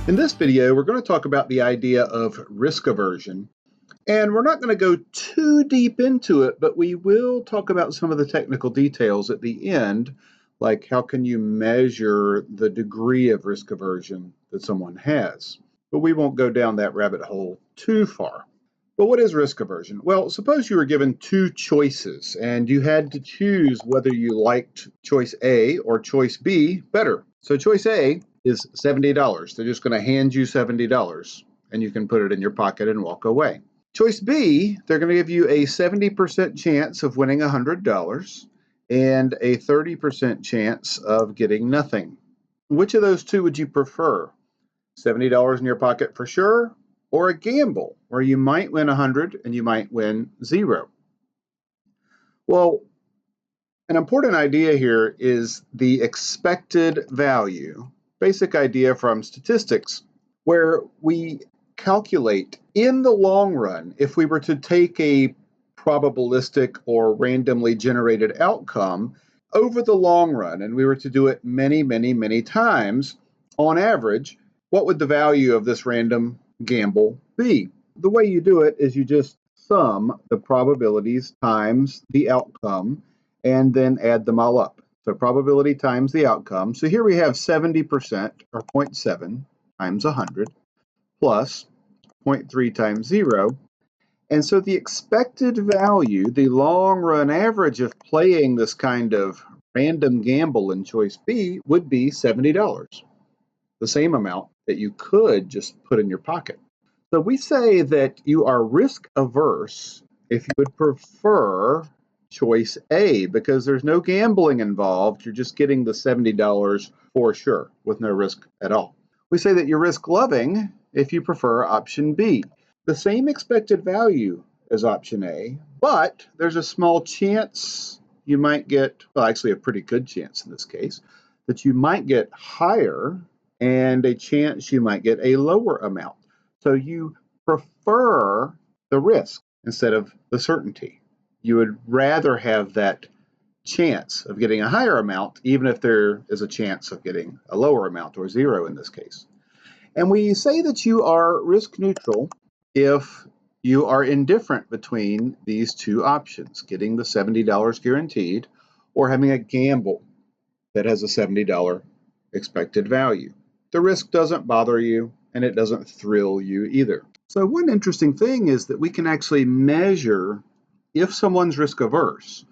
In this video, we're going to talk about the idea of risk aversion. And we're not going to go too deep into it, but we will talk about some of the technical details at the end, like how can you measure the degree of risk aversion that someone has. But we won't go down that rabbit hole too far. But what is risk aversion? Well, suppose you were given two choices and you had to choose whether you liked choice A or choice B better. So choice A is $70. They're just going to hand you $70 and you can put it in your pocket and walk away. Choice B, they're going to give you a 70% chance of winning $100 and a 30% chance of getting nothing. Which of those two would you prefer? $70 in your pocket for sure, or a gamble where you might win 100 and you might win 0? Well, an important idea here is the expected value, basic idea from statistics, where we calculate in the long run, if we were to take a probabilistic or randomly generated outcome over the long run, and we were to do it many, many, many times, on average, what would the value of this random gamble be? The way you do it is you just sum the probabilities times the outcome and then add them all up. So probability times the outcome. So here we have 70% or 0.7 times 100 plus 0.3 times 0. And so the expected value, the long run average of playing this kind of random gamble in choice B would be $70, the same amount that you could just put in your pocket. So we say that you are risk averse if you would prefer choice A because there's no gambling involved. You're just getting the $70 for sure with no risk at all. We say that you're risk loving if you prefer option B. The same expected value as option A, but there's a small chance you might get, well, actually a pretty good chance in this case, that you might get higher and a chance you might get a lower amount. So you prefer the risk instead of the certainty. You would rather have that chance of getting a higher amount, even if there is a chance of getting a lower amount, or 0 in this case. And we say that you are risk neutral if you are indifferent between these two options, getting the $70 guaranteed or having a gamble that has a $70 expected value. The risk doesn't bother you and it doesn't thrill you either. So one interesting thing is that we can actually measure if someone's risk averse.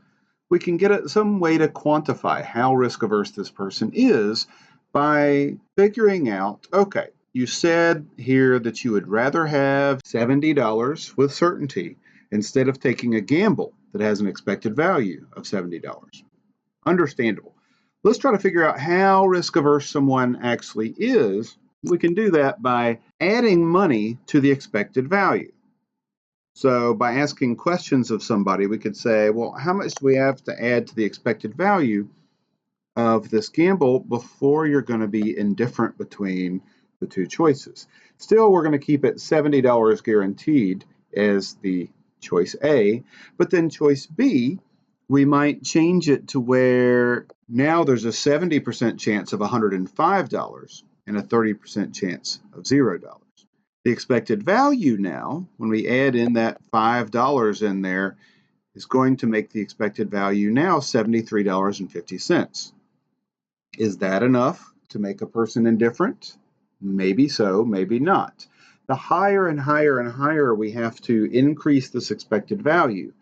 We can get some way to quantify how risk averse this person is by figuring out, okay, you said here that you would rather have $70 with certainty instead of taking a gamble that has an expected value of $70. Understandable. Let's try to figure out how risk averse someone actually is. We can do that by adding money to the expected value. So by asking questions of somebody, we could say, well, how much do we have to add to the expected value of this gamble before you're going to be indifferent between the two choices? Still, we're going to keep it $70 guaranteed as the choice A, but then choice B, we might change it to where now there's a 70% chance of $105 and a 30% chance of $0. The expected value now, when we add in that $5 in there, is going to make the expected value now $73.50. Is that enough to make a person indifferent? Maybe so, maybe not. The higher and higher and higher we have to increase this expected value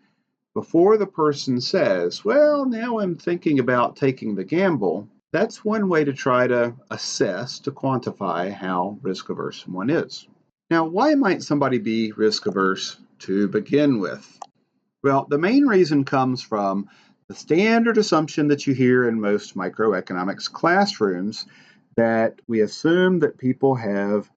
before the person says, well, now I'm thinking about taking the gamble. That's one way to try to assess, to quantify how risk averse someone is. Now, why might somebody be risk averse to begin with? Well, the main reason comes from the standard assumption that you hear in most microeconomics classrooms, that we assume that people have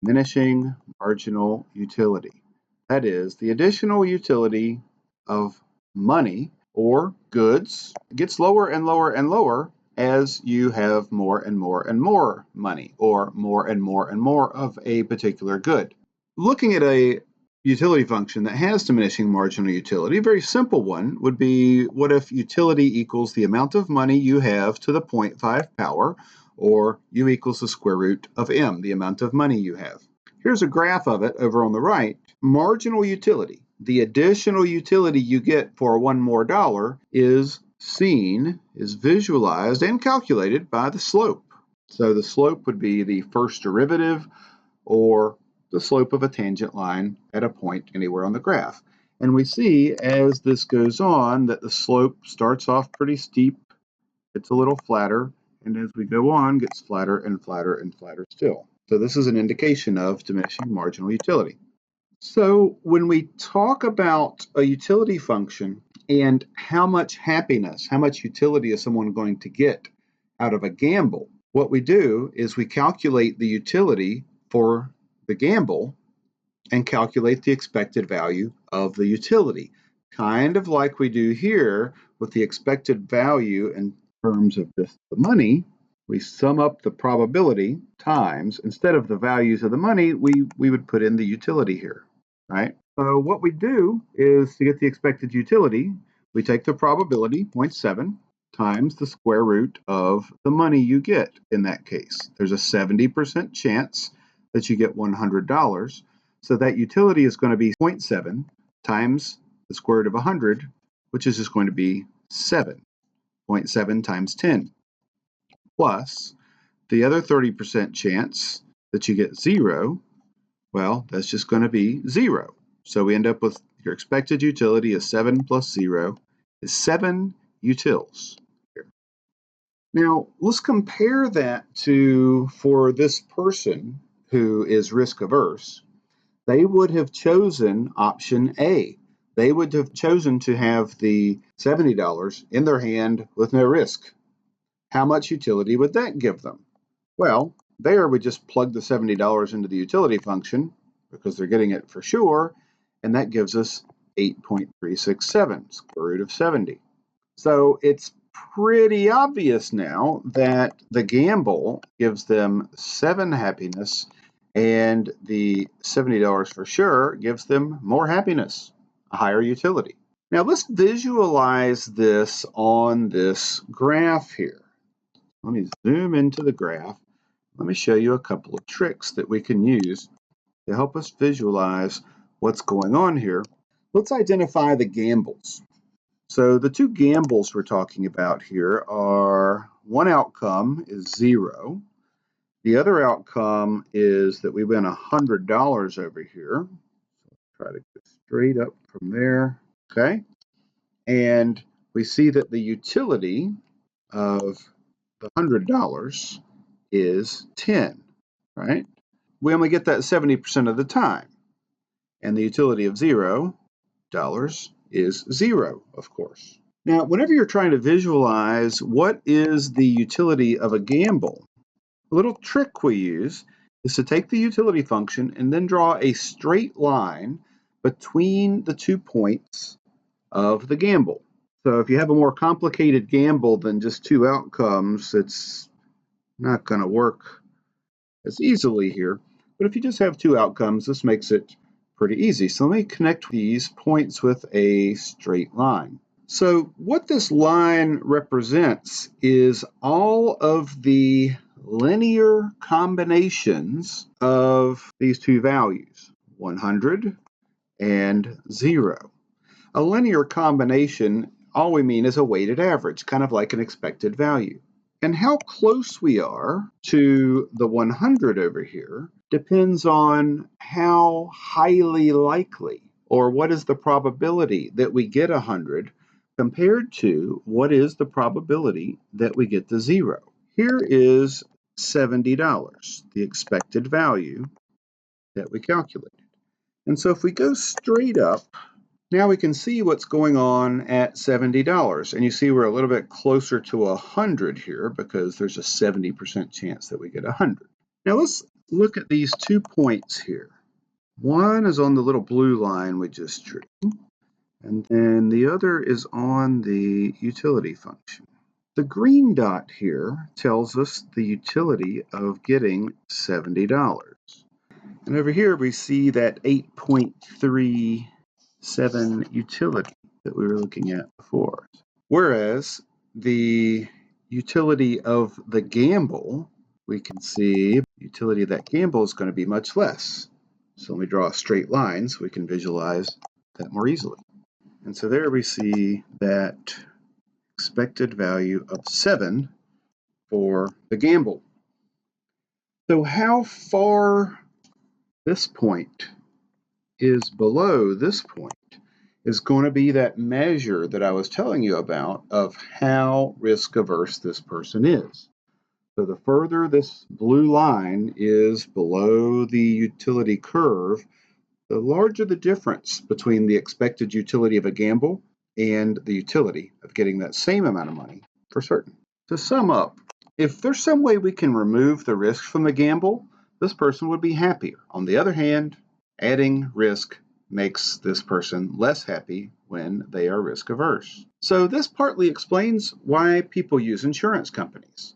diminishing marginal utility. That is, the additional utility of money or goods gets lower and lower and lower as you have more and more and more money or more and more and more of a particular good. Looking at a utility function that has diminishing marginal utility, a very simple one would be, what if utility equals the amount of money you have to the 0.5 power, or U equals the square root of M, the amount of money you have. Here's a graph of it over on the right. Marginal utility, the additional utility you get for $1 more, is seen, is visualized, and calculated by the slope. So the slope would be the first derivative or the slope of a tangent line at a point anywhere on the graph. And we see as this goes on that the slope starts off pretty steep, it's a little flatter, and as we go on, gets flatter and flatter and flatter still. So this is an indication of diminishing marginal utility. So when we talk about a utility function and how much happiness, how much utility is someone going to get out of a gamble, what we do is we calculate the utility for the gamble and calculate the expected value of the utility, kind of like we do here with the expected value in terms of just the money. We sum up the probability times, instead of the values of the money, we would put in the utility here, right? So what we do is, to get the expected utility, we take the probability, 0.7, times the square root of the money you get in that case. There's a 70% chance that you get $100. So that utility is going to be 0.7 times the square root of 100, which is just going to be 7. 0.7 times 10. Plus the other 30% chance that you get 0, well, that's just going to be 0. So we end up with your expected utility is 7 plus 0 is 7 utils. Now, let's compare that to, for this person who is risk averse, they would have chosen option A. They would have chosen to have the $70 in their hand with no risk. How much utility would that give them? Well, there we just plug the $70 into the utility function because they're getting it for sure, and that gives us 8.367, square root of 70. So it's pretty obvious now that the gamble gives them 7 happiness, and the $70 for sure gives them more happiness, a higher utility. Now let's visualize this on this graph here. Let me zoom into the graph. Let me show you a couple of tricks that we can use to help us visualize what's going on here. Let's identify the gambles. So the two gambles we're talking about here are, one outcome is 0. The other outcome is that we win $100 over here. So try to go straight up from there. Okay. And we see that the utility of the $100 is 10, right? We only get that 70% of the time. And the utility of $0 is 0, of course. Now, whenever you're trying to visualize what is the utility of a gamble, a little trick we use is to take the utility function and then draw a straight line between the 2 points of the gamble. So if you have a more complicated gamble than just 2 outcomes, it's not going to work as easily here. But if you just have 2 outcomes, this makes it pretty easy. So let me connect these points with a straight line. So what this line represents is all of the linear combinations of these 2 values, 100 and 0. A linear combination, all we mean is a weighted average, kind of like an expected value. And how close we are to the 100 over here depends on how highly likely, or what is the probability that we get 100 compared to what is the probability that we get the 0. Here is $70, the expected value that we calculated. And so if we go straight up, now we can see what's going on at $70. And you see we're a little bit closer to 100 here because there's a 70% chance that we get 100. Now let's look at these 2 points here. One is on the little blue line we just drew, and then the other is on the utility function. The green dot here tells us the utility of getting $70. And over here we see that 8.37 utility that we were looking at before. Whereas the utility of the gamble, we can see utility of that gamble is going to be much less. So let me draw a straight line so we can visualize that more easily. And so there we see that expected value of 7 for the gamble. So how far this point is below this point is going to be that measure that I was telling you about of how risk averse this person is. So the further this blue line is below the utility curve, the larger the difference between the expected utility of a gamble and the utility of getting that same amount of money for certain. To sum up, if there's some way we can remove the risk from the gamble, this person would be happier. On the other hand, adding risk makes this person less happy when they are risk averse. So this partly explains why people use insurance companies.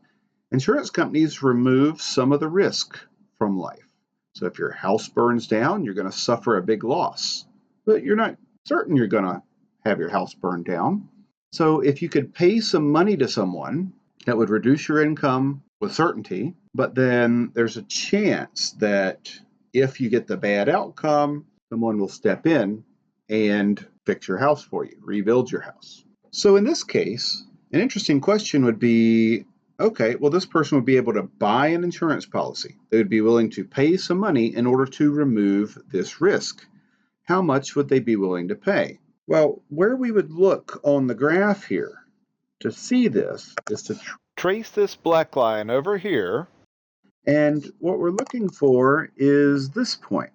Insurance companies remove some of the risk from life. So if your house burns down, you're going to suffer a big loss, but you're not certain you're going to have your house burned down. So if you could pay some money to someone, that would reduce your income with certainty, but then there's a chance that if you get the bad outcome, someone will step in and fix your house for you, rebuild your house. So in this case, an interesting question would be, okay, well, this person would be able to buy an insurance policy. They would be willing to pay some money in order to remove this risk. How much would they be willing to pay? Well, where we would look on the graph here to see this is to trace this black line over here. And what we're looking for is this point.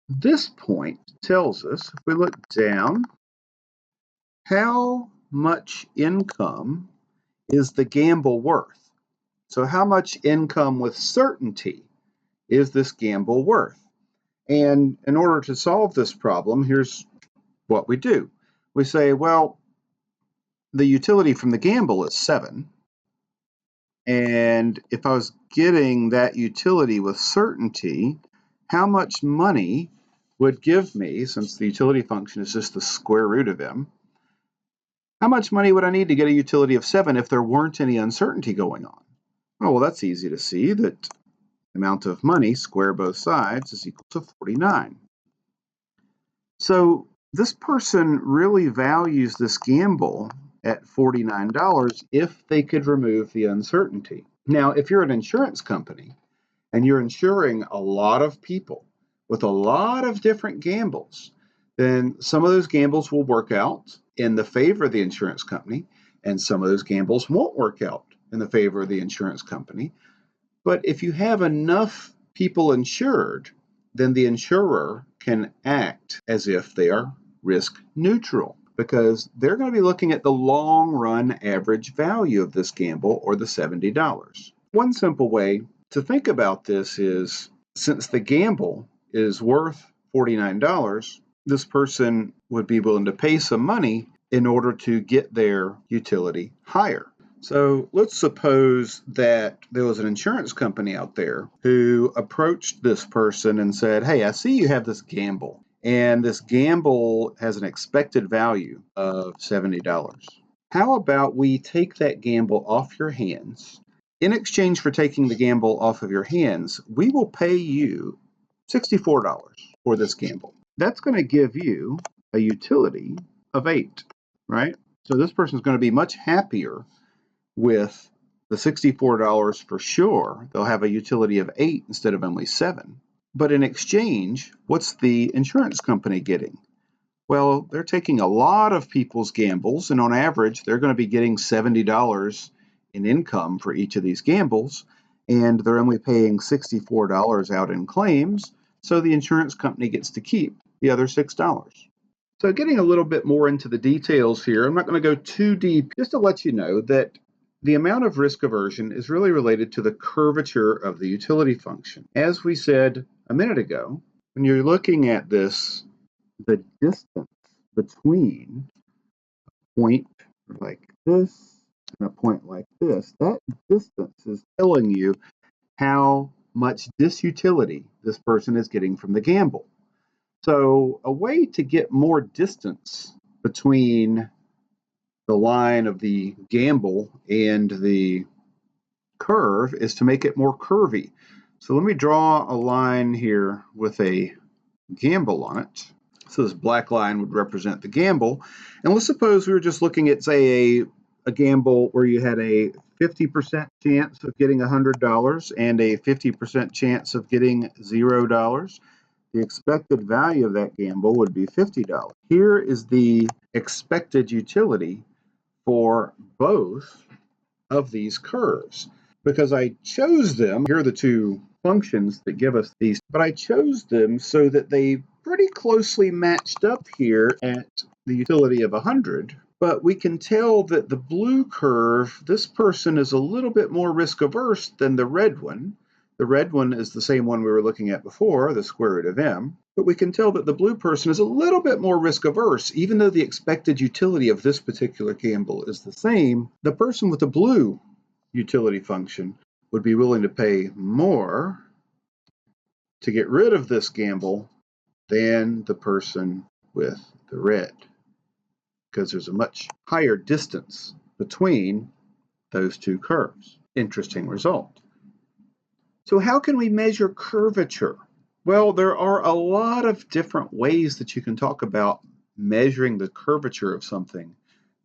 This point tells us, if we look down, how much income is the gamble worth? So how much income with certainty is this gamble worth? And in order to solve this problem, here's what we do. We say, well, the utility from the gamble is 7. And if I was getting that utility with certainty, how much money would give me, since the utility function is just the square root of m, how much money would I need to get a utility of 7 if there weren't any uncertainty going on? Oh, well, that's easy to see, that the amount of money, square both sides, is equal to 49. So this person really values this gamble at $49 if they could remove the uncertainty. Now, if you're an insurance company and you're insuring a lot of people with a lot of different gambles, then some of those gambles will work out in the favor of the insurance company, and some of those gambles won't work out in the favor of the insurance company. But if you have enough people insured, then the insurer can act as if they are risk neutral, because they're going to be looking at the long run average value of this gamble, or the $70. One simple way to think about this is, since the gamble is worth $49, this person would be willing to pay some money in order to get their utility higher. So let's suppose that there was an insurance company out there who approached this person and said, hey, I see you have this gamble, and this gamble has an expected value of $70. How about we take that gamble off your hands? In exchange for taking the gamble off of your hands, we will pay you $64 for this gamble. That's going to give you a utility of 8, right? So this person's going to be much happier with the $64 for sure. They'll have a utility of 8 instead of only 7. But in exchange, what's the insurance company getting? Well, they're taking a lot of people's gambles, and on average, they're going to be getting $70 in income for each of these gambles, and they're only paying $64 out in claims, so the insurance company gets to keep the other $6. So getting a little bit more into the details here, I'm not going to go too deep, just to let you know that the amount of risk aversion is really related to the curvature of the utility function. As we said a minute ago, when you're looking at this, the distance between a point like this and a point like this, that distance is telling you how much disutility this person is getting from the gamble. So a way to get more distance between the line of the gamble and the curve is to make it more curvy. So let me draw a line here with a gamble on it. So this black line would represent the gamble. And let's suppose we were just looking at, say, a gamble where you had a 50% chance of getting $100 and a 50% chance of getting $0. The expected value of that gamble would be $50. Here is the expected utility for both of these curves. Because I chose them, here are the two functions that give us these, but I chose them so that they pretty closely matched up here at the utility of 100. But we can tell that the blue curve, this person is a little bit more risk averse than the red one. The red one is the same one we were looking at before, the square root of m. But we can tell that the blue person is a little bit more risk averse. Even though the expected utility of this particular gamble is the same, the person with the blue utility function would be willing to pay more to get rid of this gamble than the person with the red, because there's a much higher distance between those two curves. Interesting result. So how can we measure curvature? Well, there are a lot of different ways that you can talk about measuring the curvature of something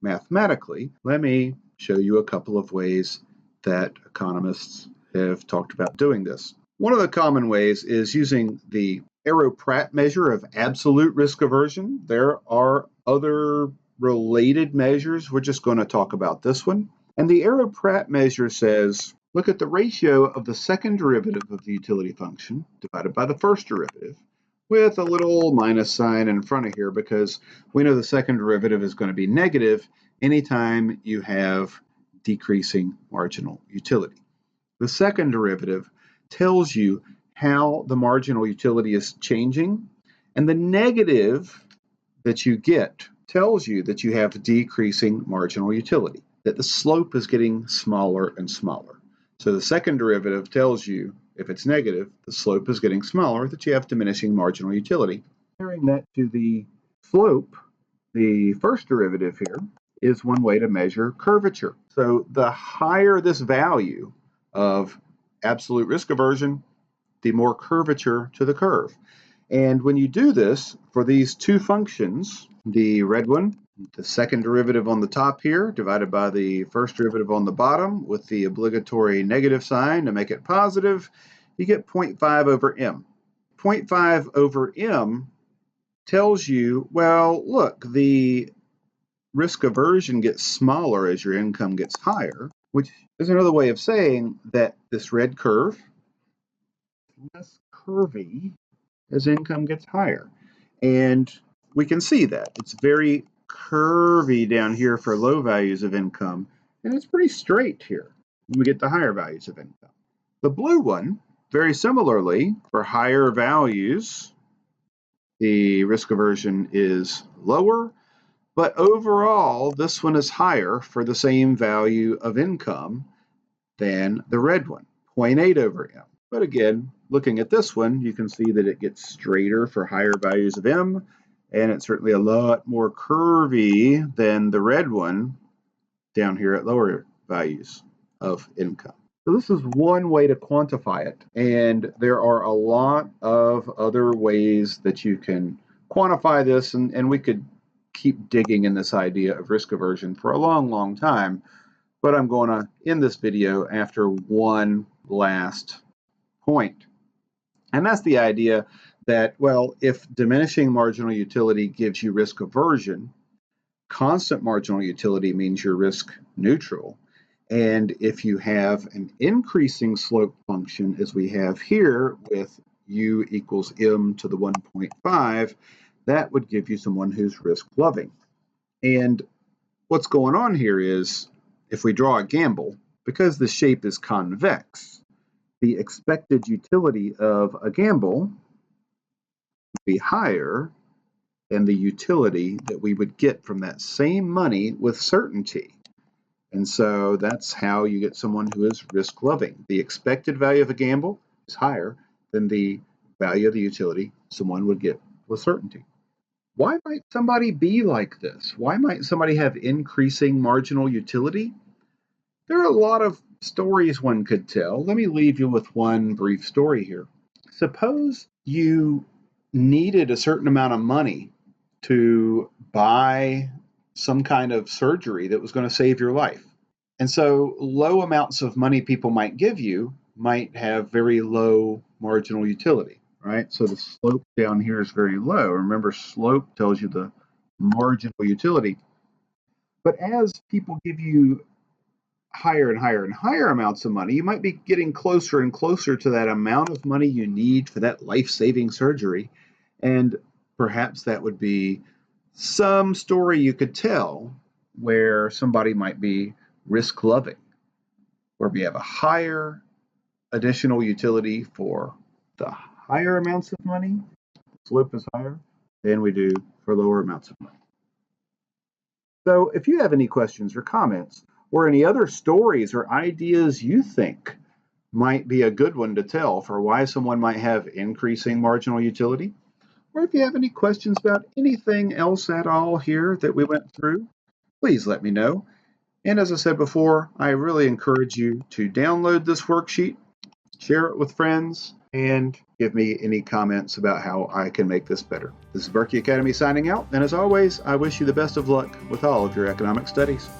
mathematically. Let me show you a couple of ways that economists have talked about doing this. One of the common ways is using the Arrow-Pratt measure of absolute risk aversion. There are other related measures. We're just going to talk about this one. And the Arrow-Pratt measure says, look at the ratio of the second derivative of the utility function divided by the first derivative, with a little minus sign in front of here because we know the second derivative is going to be negative anytime you have decreasing marginal utility. The second derivative tells you how the marginal utility is changing, and the negative that you get tells you that you have decreasing marginal utility, that the slope is getting smaller and smaller. So the second derivative tells you, if it's negative, the slope is getting smaller, that you have diminishing marginal utility. Comparing that to the slope, the first derivative here is one way to measure curvature. So the higher this value of absolute risk aversion, the more curvature to the curve. And when you do this for these two functions, the red one, the second derivative on the top here divided by the first derivative on the bottom with the obligatory negative sign to make it positive, you get 0.5 over m. 0.5 over m tells you, well, look, the risk aversion gets smaller as your income gets higher, which is another way of saying that this red curve is less curvy as income gets higher. And we can see that. It's very curvy down here for low values of income, and it's pretty straight here when we get to higher values of income. The blue one, very similarly, for higher values, the risk aversion is lower, but overall, this one is higher for the same value of income than the red one, 0.8 over m. But again, looking at this one, you can see that it gets straighter for higher values of m, and it's certainly a lot more curvy than the red one down here at lower values of income. So this is one way to quantify it, and there are a lot of other ways that you can quantify this, and we could keep digging in this idea of risk aversion for a long, long time, but I'm going to end this video after one last point. And that's the idea that, well, if diminishing marginal utility gives you risk aversion, constant marginal utility means you're risk neutral. And if you have an increasing slope function, as we have here with u equals m to the 1.5, that would give you someone who's risk loving. And what's going on here is, if we draw a gamble, because the shape is convex, the expected utility of a gamble would be higher than the utility that we would get from that same money with certainty. And so that's how you get someone who is risk loving. The expected value of a gamble is higher than the value of the utility someone would get with certainty. Why might somebody be like this? Why might somebody have increasing marginal utility? There are a lot of stories one could tell. Let me leave you with one brief story here. Suppose you needed a certain amount of money to buy some kind of surgery that was going to save your life. And so low amounts of money people might give you might have very low marginal utility, right? So the slope down here is very low. Remember, slope tells you the marginal utility. But as people give you higher and higher and higher amounts of money, you might be getting closer and closer to that amount of money you need for that life-saving surgery. And perhaps that would be some story you could tell where somebody might be risk loving, where we have a higher additional utility for the higher amounts of money, slope is higher, than we do for lower amounts of money. So if you have any questions or comments, or any other stories or ideas you think might be a good one to tell for why someone might have increasing marginal utility, or if you have any questions about anything else at all here that we went through, please let me know. And as I said before, I really encourage you to download this worksheet, share it with friends, and give me any comments about how I can make this better. This is Berkey Academy signing out, and as always, I wish you the best of luck with all of your economic studies.